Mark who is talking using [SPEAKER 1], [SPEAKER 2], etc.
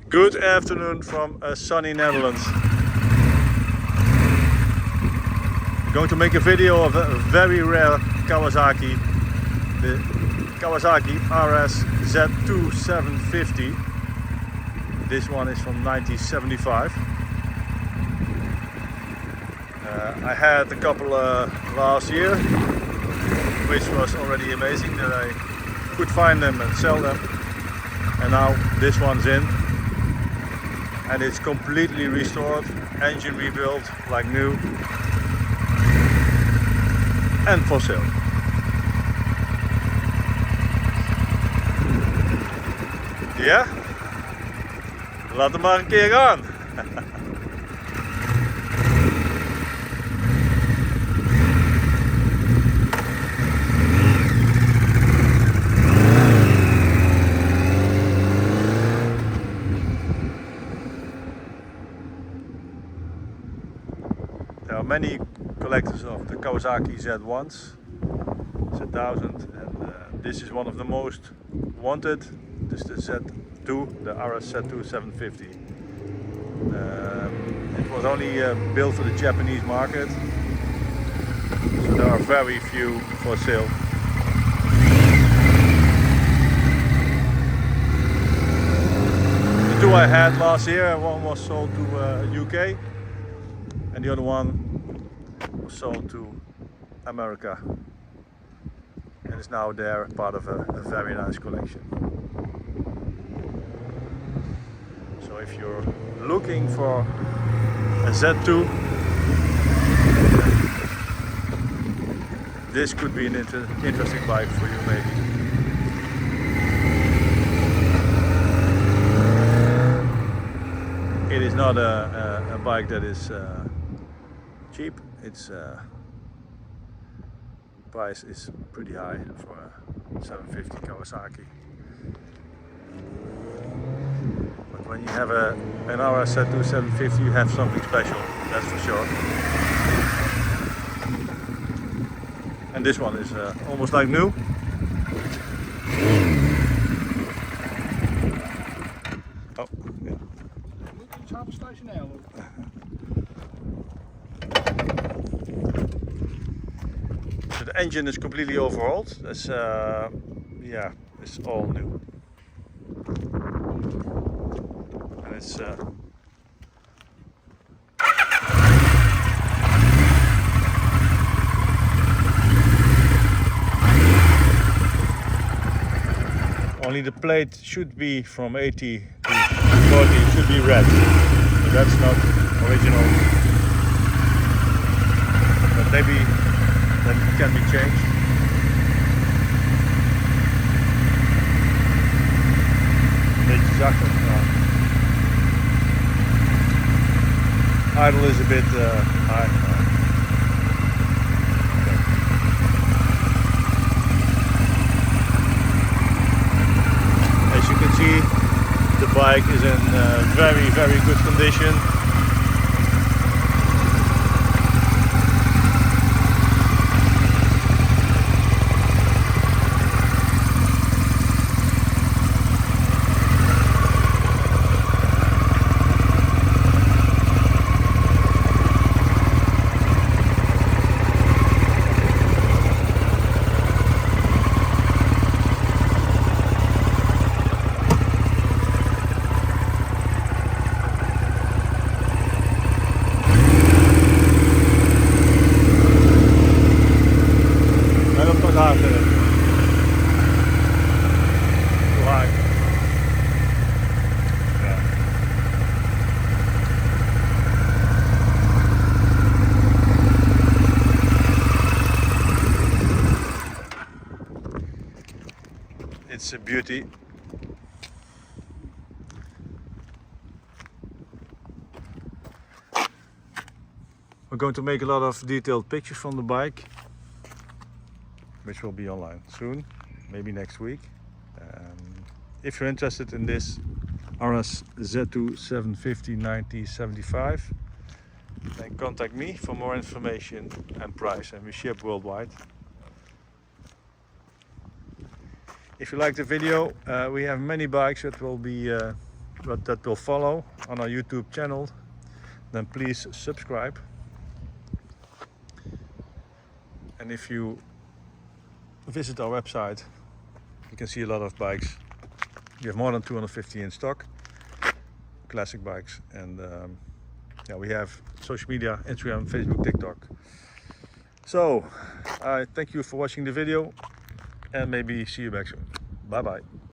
[SPEAKER 1] Good afternoon from sunny Netherlands. I'm going to make a video of a very rare Kawasaki, the Kawasaki RS Z2 750. This one is from 1975. I had a couple last year, which was already amazing that I could find them and sell them. And now this one's in. And it's completely restored, engine rebuilt like new, and for sale. Ja? Laat hem maar een keer gaan. There are many collectors of the Kawasaki Z1s, Z1000, and this is one of the most wanted. This is the Z2, the RS Z2 750. It was only built for the Japanese market, so there are very few for sale. The two I had last year, one was sold to UK. And the other one was sold to America and is now there, part of a very nice collection. So if you're looking for a Z2, this could be an interesting bike for you maybe. It is not a bike that is cheap. Its price is pretty high for a 750 Kawasaki. But when you have an RS Z2 750, you have something special, that's for sure. And this one is almost like new. Oh, yeah. So the engine is completely overhauled. That's yeah, it's all new, and it's only the plate should be from 80 to 40. It should be red, but that's not original. But maybe that can be changed. Beetje zachter. Idle is a bit high. As you can see, the bike is in very good condition. It's a beauty. We're going to make a lot of detailed pictures from the bike, which will be online soon, maybe next week. If you're interested in this RS Z2 750 1975, then contact me for more information and price, and we ship worldwide. If you like the video, we have many bikes that will be that will follow on our YouTube channel, then please subscribe. And if you visit our website, you can see a lot of bikes. We have more than 250 in stock, classic bikes, and yeah, we have social media, Instagram, Facebook, TikTok. So I thank you for watching the video, and maybe see you back soon. Bye bye.